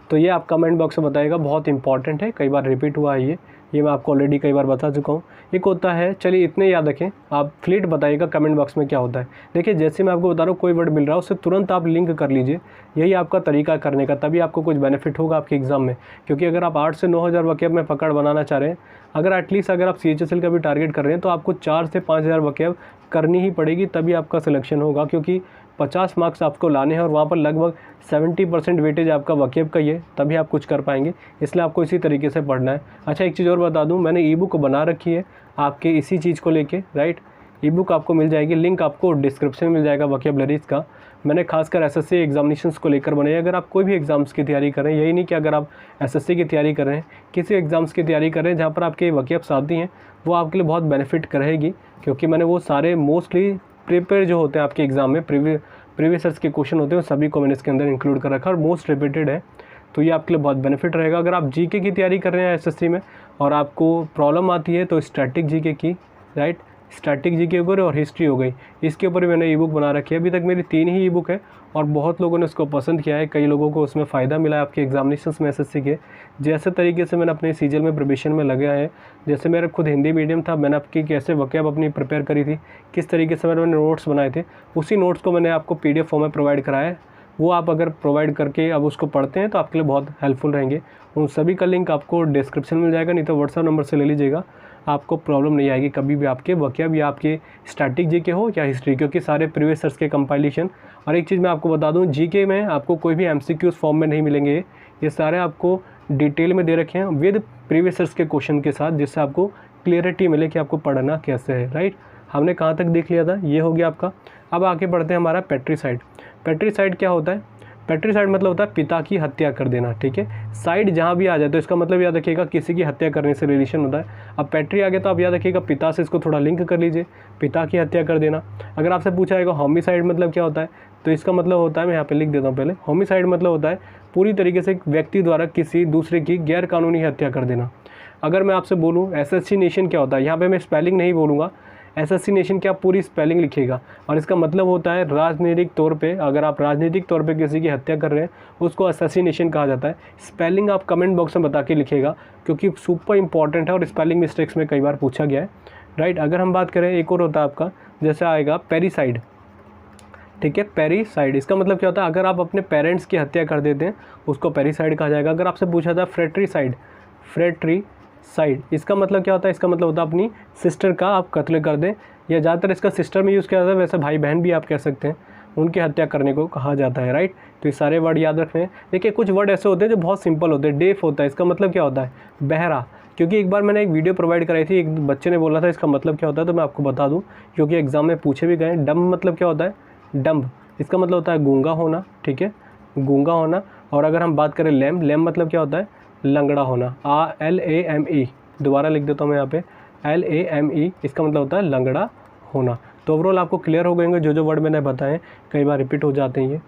तो ये आप कमेंट बॉक्स में बताइएगा, बहुत इंपॉर्टेंट है, कई बार रिपीट हुआ है ये मैं आपको ऑलरेडी कई बार बता चुका हूँ। एक होता है, चलिए इतने याद रखें, आप फ्लीट बताइएगा कमेंट बॉक्स में क्या होता है। देखिए जैसे मैं आपको बता रहा हूँ, कोई वर्ड मिल रहा है उससे तुरंत आप लिंक कर लीजिए, यही आपका तरीका करने का, तभी आपको कुछ बेनिफिट होगा आपके एग्ज़ाम में। क्योंकि अगर आप 8 से 9,000 वकैब में पकड़ बनाना चाह रहे हैं, अगर एटलीस्ट अगर आप CHSL का भी टारगेट कर रहे हैं, तो आपको 4 से 5,000 वकैब करनी ही पड़ेगी, तभी आपका सिलेक्शन होगा। क्योंकि 50 मार्क्स आपको लाने हैं और वहाँ पर लगभग 70% वेटेज आपका वकैब का ही है, तभी आप कुछ कर पाएंगे। इसलिए आपको इसी तरीके से पढ़ना है। अच्छा, एक चीज़ और बता दूँ, मैंने ई बुक बना रखी है आपके इसी चीज़ को लेके। राइट, ई बुक आपको मिल जाएगी, लिंक आपको डिस्क्रिप्शन में मिल जाएगा वोकैबुलरीज का। मैंने खासकर SSC एग्जामिनेशंस को लेकर बनाई। अगर आप कोई भी एग्ज़ाम्स की तैयारी कर रहे हैं, यही नहीं कि अगर आप SSC की तैयारी कर रहे हैं, किसी एग्ज़ाम्स की तैयारी कर रहे हैं जहाँ पर आपके वकैब्स आती हैं, वो आपके लिए बहुत बेनिफिट करेगी। क्योंकि मैंने वो सारे मोस्टली प्रिपेयर जो होते हैं आपके एग्ज़ाम में, प्रीवियस के क्वेश्चन होते हैं, सभी को मैंने इसके अंदर इंक्लूड कर रखा है और मोस्ट रिपीटेड है, तो ये आपके लिए बहुत बेनिफिट रहेगा। अगर आप GK की तैयारी कर रहे हैं SSC में और आपको प्रॉब्लम आती है, तो स्टैटिक GK की, राइट, स्टैटिक GK हो गई और हिस्ट्री हो गई, इसके ऊपर मैंने ई बुक बना रखी है। अभी तक मेरी 3 ही ई बुक है और बहुत लोगों ने उसको पसंद किया है, कई लोगों को उसमें फ़ायदा मिला है आपके एग्जामिनेशंस में SSC के। जैसे तरीके से मैंने अपने CGL में प्रिपरेशन में लगा है, जैसे मेरा खुद हिंदी मीडियम था, मैंने आपकी कैसे वकैब अपनी प्रिपेयर करी थी, किस तरीके से मैंने नोट्स बनाए थे, उसी नोट्स को मैंने आपको PDF फॉर्म में प्रोवाइड कराया है। वो आप अगर प्रोवाइड करके अब उसको पढ़ते हैं तो आपके लिए बहुत हेल्पफुल रहेंगे। उन सभी का लिंक आपको डिस्क्रिप्शन में मिल जाएगा, नहीं तो व्हाट्सएप नंबर से ले लीजिएगा, आपको प्रॉब्लम नहीं आएगी कभी भी आपके वकैब या आपके स्टैटिक GK हो या हिस्ट्री, क्योंकि सारे प्रीवियस ईयर्स के कंपाइलेशन। और एक चीज़ मैं आपको बता दूं, GK में आपको कोई भी MCQs फॉर्म में नहीं मिलेंगे, ये सारे आपको डिटेल में दे रखे हैं विद प्रीवियस ईयर्स के क्वेश्चन के साथ, जिससे आपको क्लियरिटी मिले कि आपको पढ़ना कैसे है। राइट, हमने कहाँ तक देख लिया था, ये हो गया आपका। अब आगे बढ़ते हैं हमारा पेट्रीसाइड। पेट्रीसाइड क्या होता है, पेट्रीसाइड मतलब होता है पिता की हत्या कर देना। ठीक है, साइड जहाँ भी आ जाए तो इसका मतलब याद रखिएगा किसी की हत्या करने से रिलेशन होता है। अब पेट्री आ गया तो आप याद रखिएगा पिता से इसको थोड़ा लिंक कर लीजिए, पिता की हत्या कर देना। अगर आपसे पूछा जाएगा होमिसाइड मतलब क्या होता है, तो इसका मतलब होता है, मैं यहाँ पे लिख देता हूँ पहले, होमिसाइड मतलब होता है पूरी तरीके से एक व्यक्ति द्वारा किसी दूसरे की गैर कानूनी हत्या कर देना। अगर मैं आपसे बोलूँ एसेसिनेशन क्या होता है, यहाँ पे मैं स्पेलिंग नहीं बोलूँगा, एसेसिनेशन क्या पूरी स्पेलिंग लिखिएगा। और इसका मतलब होता है राजनीतिक तौर पे, अगर आप राजनीतिक तौर पे किसी की हत्या कर रहे हैं उसको एसेसिनेशन कहा जाता है। स्पेलिंग आप कमेंट बॉक्स में बता के लिखिएगा क्योंकि सुपर इंपॉर्टेंट है और स्पेलिंग मिस्टेक्स में कई बार पूछा गया है, राइट। अगर हम बात करें एक और होता है आपका, जैसे आएगा पेरिसाइड, ठीक है, पेरिसाइड। इसका मतलब क्या होता है, अगर आप अपने पेरेंट्स की हत्या कर देते हैं उसको पेरिसाइड कहा जाएगा। अगर आपसे पूछा था फ्रेट्रीसाइड, फ्रेट्रीसाइड इसका मतलब क्या होता है, इसका मतलब होता है अपनी सिस्टर का आप कत्ल कर दें, या ज़्यादातर इसका सिस्टर में यूज़ किया जाता है, वैसे भाई बहन भी आप कह सकते हैं, उनकी हत्या करने को कहा जाता है, राइट। तो ये सारे वर्ड याद रखने हैं। देखिए कुछ वर्ड ऐसे होते हैं जो बहुत सिंपल होते हैं। डेफ होता है, इसका मतलब क्या होता है, बहरा। क्योंकि एक बार मैंने एक वीडियो प्रोवाइड कराई थी, एक बच्चे ने बोला था इसका मतलब क्या होता है, तो मैं आपको बता दूँ क्योंकि एग्जाम में पूछे भी गए। डम्ब मतलब क्या होता है, डम्ब इसका मतलब होता है गूंगा होना, ठीक है, गूंगा होना। और अगर हम बात करें लैम, लैम मतलब क्या होता है, लंगड़ा होना। LAME, दोबारा लिख देता हूँ मैं यहाँ पे, LAME इसका मतलब होता है लंगड़ा होना। तो ओवरऑल आपको क्लियर हो गएंगे जो वर्ड मैंने बताए, कई बार रिपीट हो जाते हैं ये।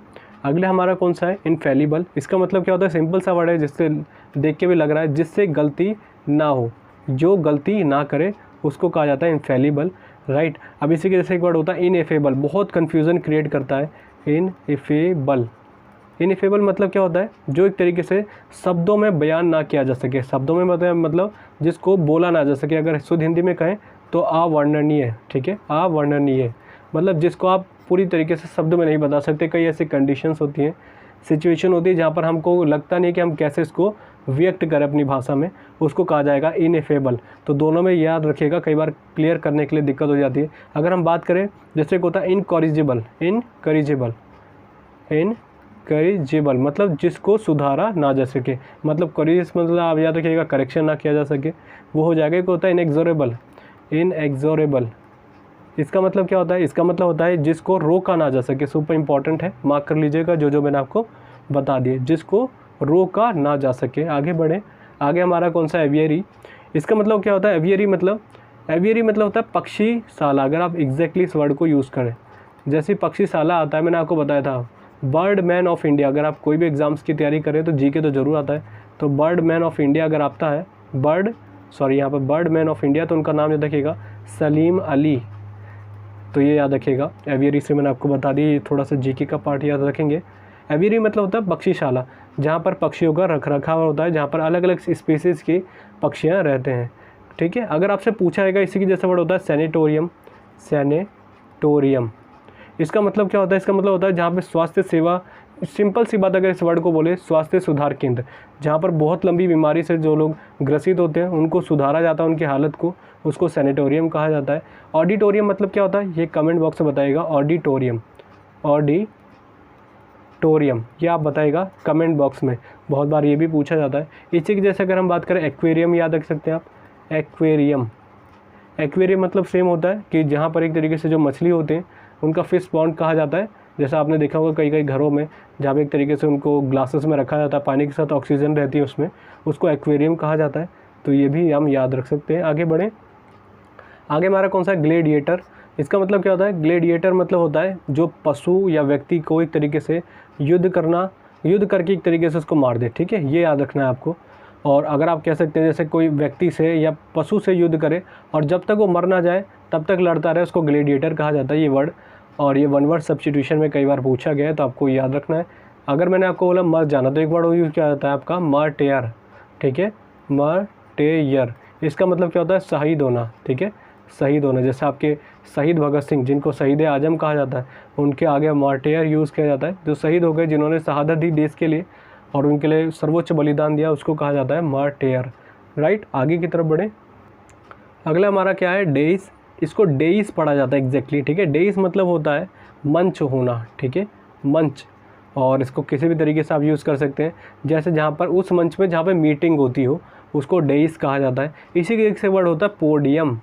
अगला हमारा कौन सा है, इनफेलिबल। इसका मतलब क्या होता है, सिंपल सा वर्ड है जिससे देख के भी लग रहा है जिससे गलती ना हो, जो गलती ना करे उसको कहा जाता है इनफेलिबल, राइट। अब इसी के जैसे एक वर्ड होता है इनएफेबल, बहुत कन्फ्यूज़न क्रिएट करता है। इनएफेबल, इनएफेबल मतलब क्या होता है, जो एक तरीके से शब्दों में बयान ना किया जा सके, शब्दों में मतलब जिसको बोला ना जा सके। अगर शुद्ध हिंदी में कहें तो अवर्णनीय, ठीक है, अवर्णनीय मतलब जिसको आप पूरी तरीके से शब्द में नहीं बता सकते। कई ऐसी कंडीशंस होती हैं, सिचुएशन होती है जहाँ पर हमको लगता नहीं कि हम कैसे इसको व्यक्त करें अपनी भाषा में, उसको कहा जाएगा इनएफेबल। तो दोनों में याद रखिएगा, कई बार क्लियर करने के लिए दिक्कत हो जाती है। अगर हम बात करें जैसे होता है इनकॉरिजिबल, इनकरिजिबल, इनकरिजिबल मतलब जिसको सुधारा ना जा सके, मतलब करेज मतलब आप याद रखिएगा करेक्शन ना किया जा सके, वो हो जाएगा। एक होता है इनएक्सोरेबल, इनएक्सोरेबल इसका मतलब क्या होता है, इसका मतलब होता है जिसको रोका ना जा सके। सुपर इंपॉर्टेंट है, मार्क कर लीजिएगा जो मैंने आपको बता दिए, जिसको रोका ना जा सके। आगे बढ़े, आगे हमारा कौन सा, एवियरी। इसका मतलब क्या होता है, एवियरी मतलब होता है पक्षीशाला। अगर आप एग्जैक्टली इस वर्ड को यूज़ करें, जैसे पक्षीशाला आता है, मैंने आपको बताया था बर्ड मैन ऑफ इंडिया। अगर आप कोई भी एग्ज़ाम्स की तैयारी करें तो जीके तो ज़रूर आता है, तो बर्ड मैन ऑफ इंडिया अगर आता है, यहाँ पर बर्ड मैन ऑफ इंडिया, तो उनका नाम याद रखिएगा सलीम अली, तो ये याद रखिएगा। एवियरी से मैंने आपको बता दी, थोड़ा सा जीके का पार्ट याद रखेंगे। एवियरी मतलब होता है पक्षीशाला, जहाँ पर पक्षियों का रखरखाव होता है, जहाँ पर अलग अलग स्पीसीज़ की पक्षियाँ रहते हैं, ठीक है। अगर आपसे पूछा जाएगा इसी की जैसा वर्ड होता है सैनिटोरियम, सैनिटोरियम इसका मतलब क्या होता है, इसका मतलब होता है जहाँ पे स्वास्थ्य सेवा, सिंपल सी बात अगर इस वर्ड को बोले, स्वास्थ्य सुधार केंद्र, जहाँ पर बहुत लंबी बीमारी से जो लोग ग्रसित होते हैं उनको सुधारा जाता है, उनकी हालत को, उसको सैनिटोरियम कहा जाता है। ऑडिटोरियम मतलब क्या होता है, ये कमेंट बॉक्स में बताइएगा। ऑडिटोरियम, ऑडिटोरियम ये आप बताइएगा कमेंट बॉक्स में, बहुत बार ये भी पूछा जाता है। इसी की जैसे अगर हम बात करें एक्वेरियम, याद रख सकते हैं आप, एक्वेरियम। एक्वेरियम मतलब सेम होता है कि जहाँ पर एक तरीके से जो मछली होते हैं उनका फिश पॉन्ड कहा जाता है। जैसा आपने देखा होगा कई घरों में जहाँ पे एक तरीके से उनको ग्लासेस में रखा जाता है, पानी के साथ ऑक्सीजन रहती है उसमें, उसको एक्वेरियम कहा जाता है। तो ये भी हम याद रख सकते हैं। आगे बढ़ें, आगे हमारा कौन सा है, ग्लेडिएटर। इसका मतलब क्या होता है, ग्लेडिएटर मतलब होता है जो पशु या व्यक्ति को एक तरीके से युद्ध करके एक तरीके से उसको मार दे, ठीक है, ये याद रखना है आपको। और अगर आप कह सकते हैं जैसे कोई व्यक्ति से या पशु से युद्ध करे और जब तक वो मर ना जाए तब तक लड़ता रहे, उसको ग्लेडिएटर कहा जाता है, ये वर्ड। और ये वन वर्ड सब्स्टिट्यूशन में कई बार पूछा गया है, तो आपको याद रखना है। अगर मैंने आपको बोला मर जाना, तो एक वर्ड यूज़ किया जाता है आपका मार्टेयर, ठीक है, मार्टेयर। इसका मतलब क्या होता है, शहीद होना, ठीक है, शहीद होना। जैसे आपके शहीद भगत सिंह, जिनको शहीद आजम कहा जाता है, उनके आगे मार्टेयर यूज़ किया जाता है। जो शहीद हो गए, जिन्होंने शहादत दी देश के लिए और उनके लिए सर्वोच्च बलिदान दिया, उसको कहा जाता है मार्टेयर, राइट। आगे की तरफ बढ़े, अगला हमारा क्या है, डेइस। इसको डेइस पढ़ा जाता है एग्जैक्टली, ठीक है। डेइस मतलब होता है मंच होना, ठीक है, मंच। और इसको किसी भी तरीके से आप यूज़ कर सकते हैं, जैसे जहाँ पर उस मंच में जहाँ पर मीटिंग होती हो उसको डेइस कहा जाता है। इसी के एक से वर्ड होता है पोडियम,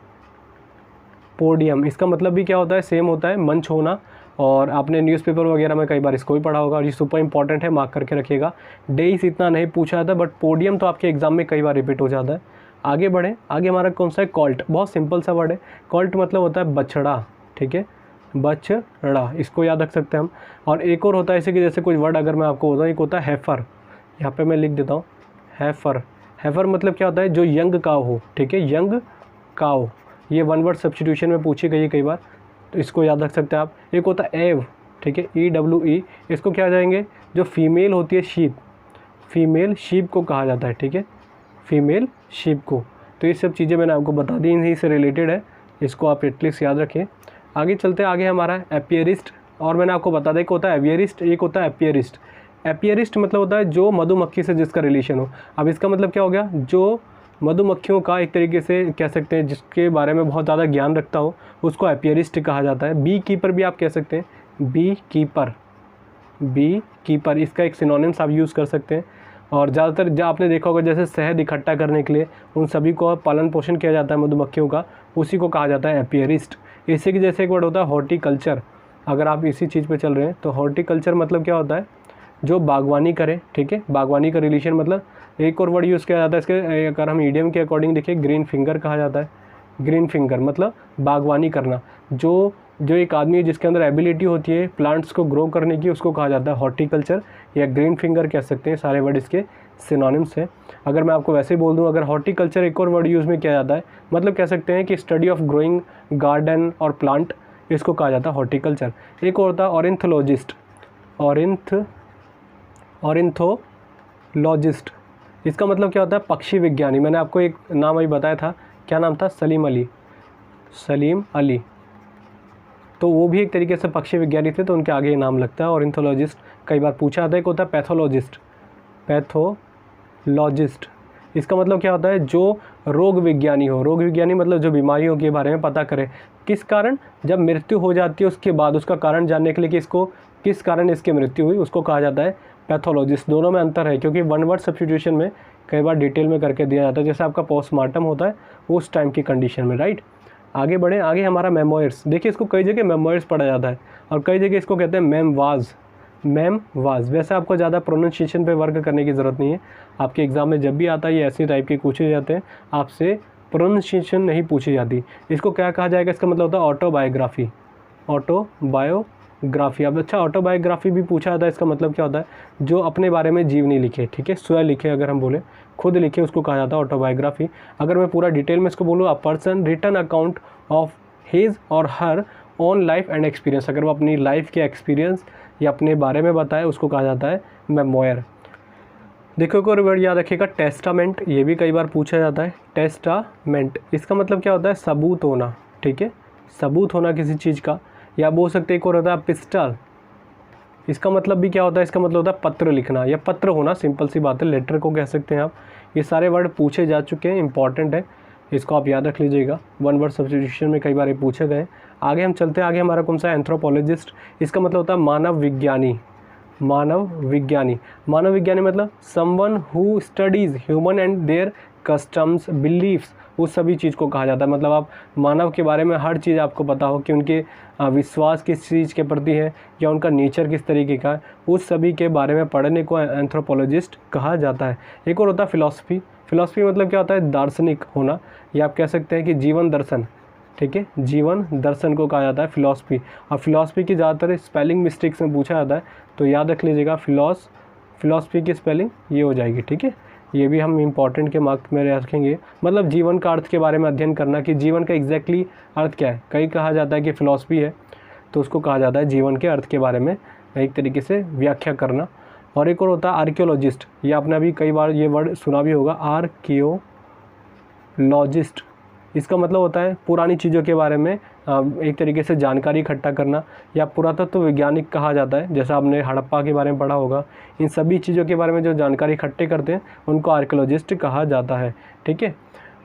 पोडियम। इसका मतलब भी क्या होता है, सेम होता है, मंच होना। और आपने न्यूज़पेपर वगैरह में कई बार इसको भी पढ़ा होगा और ये सुपर इंपॉर्टेंट है, मार्क करके रखिएगा। डेइस इतना नहीं पूछा जाता, बट पोडियम तो आपके एग्जाम में कई बार रिपीट हो जाता है। आगे बढ़ें, आगे हमारा कौन सा है, कॉल्ट। बहुत सिंपल सा वर्ड है, कॉल्ट मतलब होता है बछड़ा, ठीक है, बछड़ा, इसको याद रख सकते हैं हम। और एक और होता है इसी के जैसे कुछ वर्ड अगर मैं आपको बताऊँ, एक होता है हैफर, यहाँ पे मैं लिख देता हूँ हैफर। heifer मतलब क्या होता है, जो यंग काव हो, ठीक है, यंग काव, ये वन वर्ड सब्स्टिट्यूशन में पूछी गई है कई बार, तो इसको याद रख सकते हैं आप। एक होता है एव, ठीक है, EWE, इसको क्या जाएंगे, जो फीमेल होती है शीप, फीमेल शीप को कहा जाता है, ठीक है, फीमेल शीप को। तो ये सब चीज़ें मैंने आपको बता दी, इन्हीं से रिलेटेड है, इसको आप एटलीस्ट याद रखें। आगे चलते हैं, आगे हमारा एपियरिस्ट, और मैंने आपको बता दें, एक होता है एवियरिस्ट, एक होता है एपियरिस्ट। एपियरिस्ट मतलब होता है जो मधुमक्खी से जिसका रिलेशन हो। अब इसका मतलब क्या हो गया, जो मधुमक्खियों का एक तरीके से कह सकते हैं, जिसके बारे में बहुत ज़्यादा ज्ञान रखता हो, उसको एपियरिस्ट कहा जाता है। बी कीपर भी आप कह सकते हैं, बी कीपर, बी कीपर, इसका एक सिनोनिम्स आप यूज़ कर सकते हैं। और ज़्यादातर जब आपने देखा होगा, जैसे शहद इकट्ठा करने के लिए उन सभी को पालन पोषण किया जाता है मधुमक्खियों का, उसी को कहा जाता है एपियरिस्ट। इसी के जैसे एक वर्ड होता है हॉर्टिकल्चर। अगर आप इसी चीज़ पे चल रहे हैं तो हॉर्टिकल्चर मतलब क्या होता है, जो बागवानी करे, ठीक है, बागवानी का रिलेशन, मतलब एक और वर्ड यूज़ किया जाता है इसके, अगर हम ईडियम के अकॉर्डिंग देखिए, ग्रीन फिंगर कहा जाता है। ग्रीन फिंगर मतलब बागवानी करना, जो एक आदमी जिसके अंदर एबिलिटी होती है प्लांट्स को ग्रो करने की, उसको कहा जाता है हॉर्टिकल्चर या ग्रीन फिंगर कह सकते हैं। सारे वर्ड इसके सिनोनिम्स हैं। अगर मैं आपको वैसे ही बोल दूं, अगर हॉर्टिकल्चर एक और वर्ड यूज़ में किया जाता है, मतलब कह सकते हैं कि स्टडी ऑफ ग्रोइंग गार्डन और प्लांट, इसको कहा जाता है हॉर्टिकल्चर। एक और होता है ऑरिंथोलॉजिस्ट, ऑरिंथोलॉजिस्ट, इसका मतलब क्या होता है, पक्षी विज्ञानी। मैंने आपको एक नाम अभी बताया था, क्या नाम था, सलीम अली, तो वो भी एक तरीके से पक्षी विज्ञानी थे, तो उनके आगे ये नाम लगता है ऑरिंथोलॉजिस्ट। कई बार पूछा आता है। एक होता है पैथोलॉजिस्ट, इसका मतलब क्या होता है, जो रोग विज्ञानी हो। रोग विज्ञानी मतलब जो बीमारियों के बारे में पता करे, किस कारण जब मृत्यु हो जाती है उसके बाद उसका कारण जानने के लिए कि इसको किस कारण इसकी मृत्यु हुई, उसको कहा जाता है पैथोलॉजिस्ट। दोनों में अंतर है, क्योंकि वन वर्ड सब्स्टिट्यूशन में कई बार डिटेल में करके दिया जाता है, जैसे आपका पोस्टमार्टम होता है उस टाइम की कंडीशन में, राइट। आगे बढ़े, आगे हमारा मेमोयर्स। देखिए, इसको कई जगह मेमोयर्स पढ़ा जाता है और कई जगह इसको कहते हैं मेमवाज। वैसे आपको ज़्यादा प्रोनाउंसिएशन पे वर्क करने की ज़रूरत नहीं है। आपके एग्ज़ाम में जब भी आता है ये ऐसी टाइप के पूछे जाते हैं, आपसे प्रोनाउंसिएशन नहीं पूछी जाती। इसको क्या कहा जाएगा, इसका मतलब होता है ऑटोबायोग्राफी। अब अच्छा, ऑटोबायोग्राफी भी पूछा जाता है, इसका मतलब क्या होता है, जो अपने बारे में जीवनी लिखे, ठीक है, स्वयं लिखे, अगर हम बोले खुद लिखे, उसको कहा जाता है ऑटोबायोग्राफी। अगर मैं पूरा डिटेल में इसको बोलूँ, a person written account of his और her own life and experience, अगर वो अपनी लाइफ के एक्सपीरियंस या अपने बारे में बताए, उसको कहा जाता है मेमोयर। देखो, एक और वर्ड याद रखिएगा, टेस्टामेंट, ये भी कई बार पूछा जाता है। टेस्टामेंट, इसका मतलब क्या होता है, सबूत होना, ठीक है, सबूत होना किसी चीज़ का। या बोल सकते एक और होता है पिस्टल, इसका मतलब भी क्या होता है, इसका मतलब होता है पत्र लिखना या पत्र होना, सिंपल सी बात है, लेटर को कह सकते हैं आप। ये सारे वर्ड पूछे जा चुके हैं, इंपॉर्टेंट है, इसको आप याद रख लीजिएगा। वन वर्ड सब्स्टिट्यूशन में कई बार ये पूछे गए। आगे हम चलते हैं, आगे हमारा कौन सा है, एंथ्रोपोलॉजिस्ट। इसका मतलब होता है मानव विज्ञानी मतलब someone who studies human and their customs beliefs, उस सभी चीज़ को कहा जाता है। मतलब आप मानव के बारे में हर चीज़ आपको पता हो कि उनके विश्वास किस चीज़ के प्रति है या उनका नेचर किस तरीके का है, उस सभी के बारे में पढ़ने को एंथ्रोपोलॉजिस्ट कहा जाता है। एक और होता है फिलॉसफी मतलब क्या होता है, दार्शनिक होना, या आप कह सकते हैं कि जीवन दर्शन, ठीक है, जीवन दर्शन को कहा जाता है फिलॉसफी। और फिलॉसफी की ज़्यादातर स्पेलिंग मिस्टेक्स में पूछा जाता है, तो याद रख लीजिएगा, फिलॉसफी की स्पेलिंग ये हो जाएगी, ठीक है। ये भी हम इंपॉर्टेंट के मार्क्स में रखेंगे। मतलब जीवन का अर्थ के बारे में अध्ययन करना कि जीवन का एग्जैक्टली अर्थ क्या है। कई कहा जाता है कि फिलॉसफी है, तो उसको कहा जाता है जीवन के अर्थ के बारे में एक तरीके से व्याख्या करना। और एक और होता है आर्कियोलॉजिस्ट, ये आपने अभी कई बार ये वर्ड सुना भी होगा, आर्कियोलॉजिस्ट। इसका मतलब होता है पुरानी चीज़ों के बारे में एक तरीके से जानकारी इकट्ठा करना, या पुरातत्व वैज्ञानिक कहा जाता है, जैसा आपने हड़प्पा के बारे में पढ़ा होगा। इन सभी चीज़ों के बारे में जो जानकारी इकट्ठे करते हैं उनको आर्कियोलॉजिस्ट कहा जाता है, ठीक है।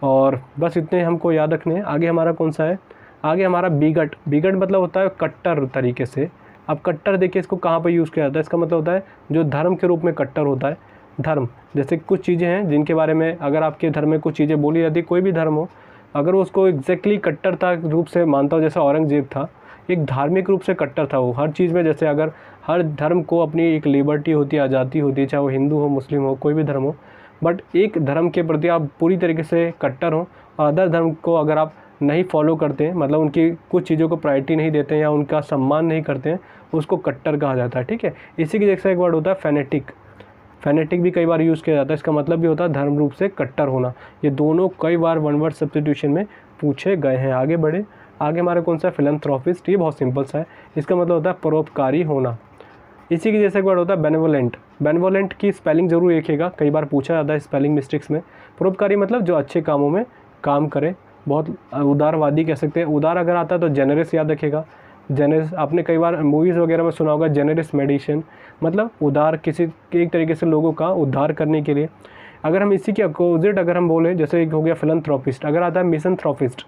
और बस इतने हमको याद रखने हैं। आगे हमारा कौन सा है, आगे हमारा बिगट मतलब होता है कट्टर तरीके से। अब कट्टर देखिए, इसको कहाँ पर यूज़ किया जाता है, इसका मतलब होता है जो धर्म के रूप में कट्टर होता है। धर्म, जैसे कुछ चीज़ें हैं जिनके बारे में अगर आपके धर्म में कुछ चीज़ें बोली जाती है, कोई भी धर्म हो, अगर वो उसको एग्जैक्टली कट्टरता रूप से मानता हो, जैसे औरंगजेब था, एक धार्मिक रूप से कट्टर था वो हर चीज़ में। जैसे अगर हर धर्म को अपनी एक लिबर्टी होती है, आज़ादी होती है, चाहे वो हिंदू हो, मुस्लिम हो, कोई भी धर्म हो, बट एक धर्म के प्रति आप पूरी तरीके से कट्टर हो और अदर धर्म को अगर आप नहीं फॉलो करते हैं, मतलब उनकी कुछ चीज़ों को प्रायोरिटी नहीं देते हैं या उनका सम्मान नहीं करते हैं, उसको कट्टर कहा जाता है, ठीक है। इसी के जैसा एक वर्ड होता है फैनेटिक भी कई बार यूज़ किया जाता है, इसका मतलब भी होता है धर्म रूप से कट्टर होना। ये दोनों कई बार वन वर्ड सब्स्टिट्यूशन में पूछे गए हैं। आगे बढ़े, आगे हमारा कौन सा फिलैंथ्रोपिस्ट, ये बहुत सिंपल सा है, इसका मतलब होता है परोपकारी होना। इसी के जैसे एक वर्ड होता है बेनेवोलेंट। बेनेवोलेंट की स्पेलिंग जरूर लिखिएगा, कई बार पूछा जाता है स्पेलिंग मिस्टेक्स में। परोपकारी मतलब जो अच्छे कामों में काम करे, बहुत उदारवादी कह सकते हैं। उदार अगर आता है तो जेनरस याद रखिएगा। जेनरस आपने कई बार मूवीज़ वगैरह में सुना होगा, जेनरस मेडिसिन मतलब उदार, किसी एक तरीके से लोगों का उद्धार करने के लिए। अगर हम इसी के अपोजिट अगर हम बोलें, जैसे एक हो गया फिलैंथ्रोपिस्ट, अगर आता है मिसैंथ्रोपिस्ट,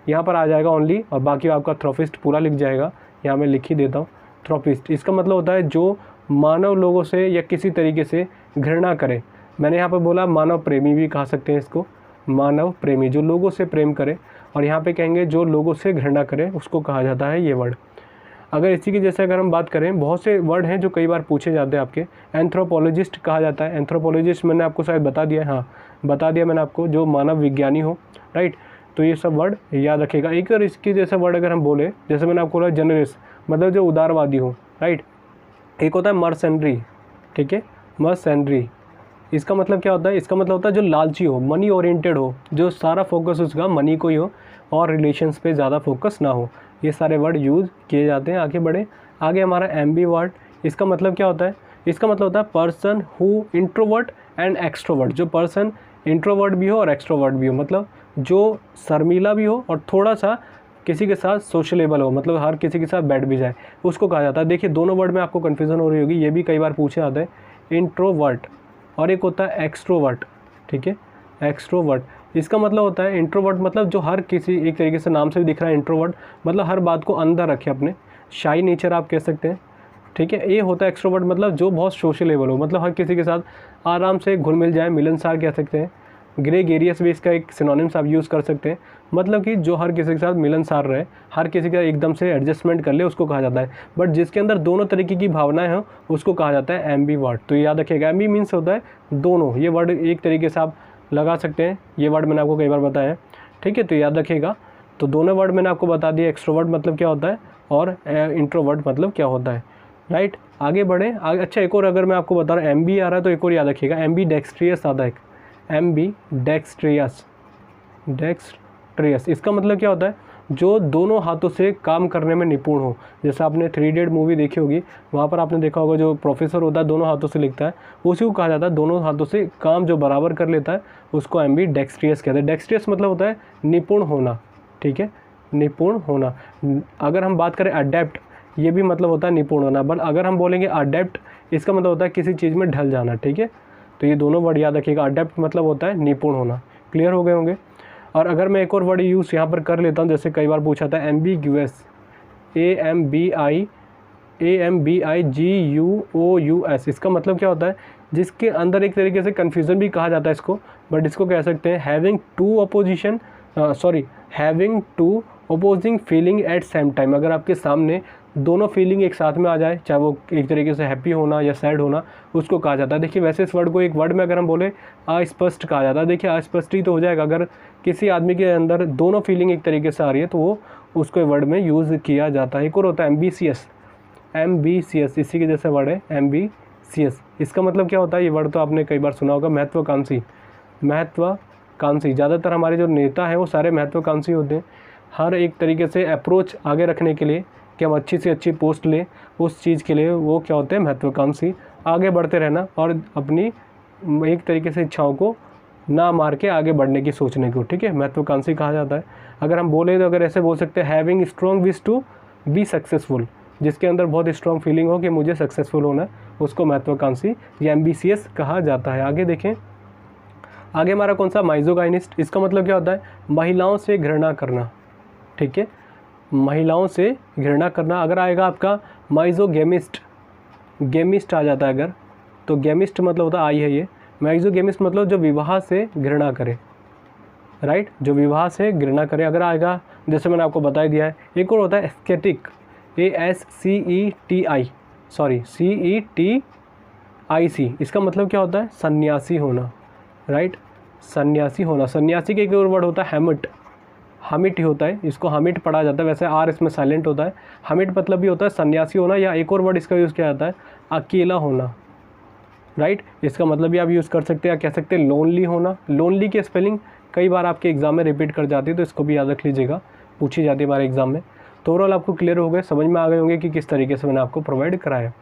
यहाँ पर आ जाएगा ओनली और बाकी आपका थ्रोपिस्ट पूरा लिख जाएगा, यहाँ मैं लिख ही देता हूँ। थ्रोपिस्ट इसका मतलब होता है जो मानव लोगों से या किसी तरीके से घृणा करे। मैंने यहाँ पर बोला मानव प्रेमी भी कहा सकते हैं इसको, मानव प्रेमी जो लोगों से प्रेम करे, और यहाँ पे कहेंगे जो लोगों से घृणा करे उसको कहा जाता है ये वर्ड। अगर इसी की जैसे अगर हम बात करें, बहुत से वर्ड हैं जो कई बार पूछे जाते हैं आपके। एंथ्रोपोलॉजिस्ट कहा जाता है। एंथ्रोपोलॉजिस्ट मैंने आपको शायद बता दिया है, हाँ बता दिया मैंने आपको, जो मानव विज्ञानी हो, राइट। तो ये सब वर्ड याद रखिएगा। एक और इसकी जैसे वर्ड अगर हम बोले, जैसे मैंने आपको बोला जनरस मतलब जो उदारवादी हो, राइट। एक होता है मर्सेंड्री, ठीक है, मर्सेंड्री इसका मतलब क्या होता है, इसका मतलब होता है जो लालची हो, मनी ओरिएंटेड हो, जो सारा फोकस उसका मनी को ही हो और रिलेशंस पे ज़्यादा फोकस ना हो। ये सारे वर्ड यूज़ किए जाते हैं। आगे बढ़े, आगे हमारा एम्बी वर्ड, इसका मतलब क्या होता है, इसका मतलब होता है person who introvert and extrovert. जो पर्सन इंट्रोवर्ट भी हो और एक्सट्रोवर्ट भी हो, मतलब जो शर्मीला भी हो और थोड़ा सा किसी के साथ सोशलेबल हो, मतलब हर किसी के साथ बैठ भी जाए, उसको कहा जाता है। देखिए दोनों वर्ड में आपको कन्फ्यूज़न हो रही होगी, ये भी कई बार पूछे जाते हैं, इंट्रोवर्ट और एक होता है एक्सट्रोवर्ट, ठीक है, एक्सट्रोवर्ट। इसका मतलब होता है इंट्रोवर्ट मतलब जो हर किसी, एक तरीके से नाम से भी दिख रहा है इंट्रोवर्ट, मतलब हर बात को अंदर रखे अपने, शाई नेचर आप कह सकते हैं, ठीक है। ये होता है एक्सट्रोवर्ट मतलब जो बहुत सोशलेबल हो, मतलब हर किसी के साथ आराम से घुल मिल जाए, मिलनसार कह सकते हैं। ग्रेगेरियस भी इसका एक सिनोनिम्स आप यूज़ कर सकते हैं, मतलब कि जो हर किसी के साथ मिलनसार रहे, हर किसी का एकदम से एडजस्टमेंट कर ले, उसको कहा जाता है। बट जिसके अंदर दोनों तरीके की भावनाएं हो उसको कहा जाता है एम्बी वर्ड। तो याद रखिएगा, एम्बी मीन्स होता है दोनों। ये वर्ड एक तरीके से आप लगा सकते हैं, ये वर्ड मैंने आपको कई बार बताया है, ठीक है। तो याद रखिएगा, तो दोनों वर्ड मैंने आपको बता दिया, एक्सट्रोवर्ट मतलब क्या होता है और इंट्रोवर्ट मतलब क्या होता है, राइट। आगे बढ़े, अच्छा एक और अगर मैं आपको बता रहा हूँ एम्बी आ रहा है तो एक और याद रखिएगा, एम्बी डेक्सट्रियस आता है, एम्बी डेक्सट्रियस, डेक्सट्रियस इसका मतलब क्या होता है, जो दोनों हाथों से काम करने में निपुण हो। जैसे आपने 3 इडियट मूवी देखी होगी, वहाँ पर आपने देखा होगा जो प्रोफेसर होता है दोनों हाथों से लिखता है, उसी को कहा जाता है दोनों हाथों से काम जो बराबर कर लेता है उसको एम्बी डेक्सट्रियस कहते हैं। डेक्सट्रियस मतलब होता है निपुण होना, ठीक है, निपुण होना। अगर हम बात करें अडेप्ट, ये भी मतलब होता है निपुण होना, बट अगर हम बोलेंगे अडेप्ट, इसका मतलब होता है किसी चीज़ में ढल जाना, ठीक है। तो ये दोनों वर्ड याद रखिएगा, अडेप्ट मतलब होता है निपुण होना। क्लियर हो गए होंगे। और अगर मैं एक और वर्ड यूज़ यहाँ पर कर लेता हूँ, जैसे कई बार पूछा था एम्बिग्यूअस, AMBIGUOUS, इसका मतलब क्या होता है, जिसके अंदर एक तरीके से कन्फ्यूज़न भी कहा जाता है इसको, बट इसको कह सकते हैं having to opposing feeling at same time. अगर आपके सामने दोनों फीलिंग एक साथ में आ जाए, चाहे वो एक तरीके से हैप्पी होना या सैड होना, उसको कहा जाता है। देखिए वैसे इस वर्ड को एक वर्ड में अगर हम बोले अस्पष्ट कहा जाता है। देखिए अस्पष्ट ही तो हो जाएगा, अगर किसी आदमी के अंदर दोनों फीलिंग एक तरीके से आ रही है तो वो उसको वर्ड में यूज़ किया जाता है। एक और होता है एम्बिशियस, इसी के जैसे वर्ड है एम्बिशियस। इसका मतलब क्या होता है, ये वर्ड तो आपने कई बार सुना होगा, महत्वाकांक्षी। ज़्यादातर हमारे जो नेता हैं वो सारे महत्वाकांक्षी होते हैं, हर एक तरीके से अप्रोच आगे रखने के लिए कि हम अच्छी से अच्छी पोस्ट लें, उस चीज़ के लिए वो क्या होते हैं, महत्वाकांक्षी। आगे बढ़ते रहना और अपनी एक तरीके से इच्छाओं को ना मार के आगे बढ़ने की सोचने को, ठीक है, महत्वाकांक्षी कहा जाता है। अगर हम बोले तो अगर ऐसे बोल सकते हैं having strong wish to be successful, जिसके अंदर बहुत स्ट्रॉन्ग फीलिंग हो कि मुझे सक्सेसफुल होना है, उसको महत्वाकांक्षी या एम्बिशियस कहा जाता है। आगे देखें, आगे हमारा कौन सा, माइजोगाइनिस्ट। इसका मतलब क्या होता है, महिलाओं से घृणा करना, ठीक है, महिलाओं से घृणा करना। अगर आएगा आपका माइजोगेमिस्ट, गेमिस्ट आ जाता है अगर, तो गेमिस्ट मतलब होता है आई है ये, माइजोगेमिस्ट मतलब जो विवाह से घृणा करे, राइट, जो विवाह से घृणा करे। अगर आएगा, जैसे मैंने आपको बता दिया है, एक और होता है एस्केटिक, CETIC। इसका मतलब क्या होता है, सन्यासी होना, राइट, सन्यासी होना। सन्यासी का एक और वर्ड होता है हेमिट, हमिट ही होता है, इसको हमिट पढ़ा जाता है, वैसे आर इसमें साइलेंट होता है। हमिट मतलब भी होता है सन्यासी होना, या एक और वर्ड इसका यूज़ किया जाता है अकेला होना, राइट। इसका मतलब भी आप यूज़ कर सकते हैं, या कह सकते हैं लोनली होना। लोनली की स्पेलिंग कई बार आपके एग्ज़ाम में रिपीट कर जाती है, तो इसको भी याद रख लीजिएगा, पूछी जाती है हमारे एग्ज़ाम में। तो ओवरऑल आपको क्लियर हो गए, समझ में आ गए होंगे कि किस तरीके से मैंने आपको प्रोवाइड कराया,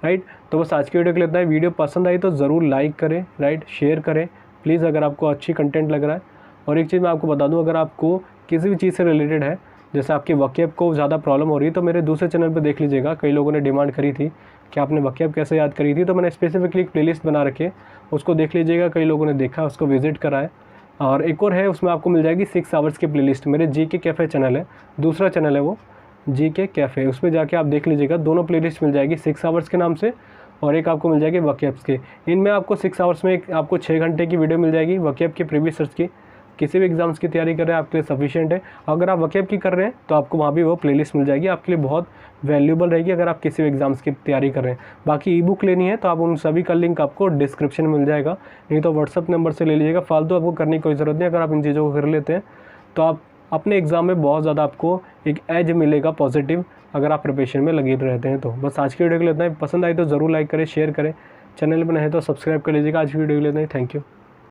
राइट। तो बस आज की वीडियो के लिए इतना ही। वीडियो पसंद आई तो ज़रूर लाइक करें, राइट, शेयर करें प्लीज़ अगर आपको अच्छी कंटेंट लग रहा है। और एक चीज़ मैं आपको बता दूं, अगर आपको किसी भी चीज़ से रिलेटेड है, जैसे आपकी वक़्यब को ज़्यादा प्रॉब्लम हो रही है, तो मेरे दूसरे चैनल पे देख लीजिएगा। कई लोगों ने डिमांड करी थी कि आपने वक़्यब कैसे याद करी थी, तो मैंने स्पेसिफिकली एक प्लेलिस्ट बना रखी है, उसको देख लीजिएगा। कई लोगों ने देखा, उसको विजिट करा है। और एक और है, उसमें आपको मिल जाएगी 6 आवर्स की प्लेलिस्ट। मेरे GK कैफ़े चैनल है, दूसरा चैनल है वो GK कैफ़े, उस पर जाके आप देख लीजिएगा। दोनों प्लेलिस्ट मिल जाएगी, 6 आवर्स के नाम से, और एक आपको मिल जाएगी वक़्यब्स के। इनमें आपको 6 आवर्स में एक आपको 6 घंटे की वीडियो मिल जाएगी वक़्यब की प्रीवियस सर्च की। किसी भी एग्ज़ाम्स की तैयारी कर रहे हैं आपके लिए सफिशिएंट है। अगर आप वक़्यब की कर रहे हैं तो आपको वहाँ भी वो प्लेलिस्ट मिल जाएगी, आपके लिए बहुत वैल्यूएबल रहेगी अगर आप किसी भी एग्ज़ाम्स की तैयारी कर रहे हैं। बाकी ई-बुक लेनी है तो आप उन सभी का लिंक आपको डिस्क्रिप्शन में मिल जाएगा, नहीं तो व्हाट्सअप नंबर से ले लीजिएगा। फालतू आपको करने की कोई ज़रूरत नहीं। अगर आप इन चीज़ों को कर लेते हैं तो आप अपने एग्ज़ाम में बहुत ज़्यादा आपको एक एज मिलेगा पॉजिटिव, अगर आप प्रिपरेशन में लगे रहते हैं तो। बस आज की वीडियो के लिए इतना ही। पसंद आई तो ज़रूर लाइक करें, शेयर करें, चैनल पर नए हैं तो सब्सक्राइब कर लीजिएगा। आज की वीडियो के लिए इतना ही। Thank you.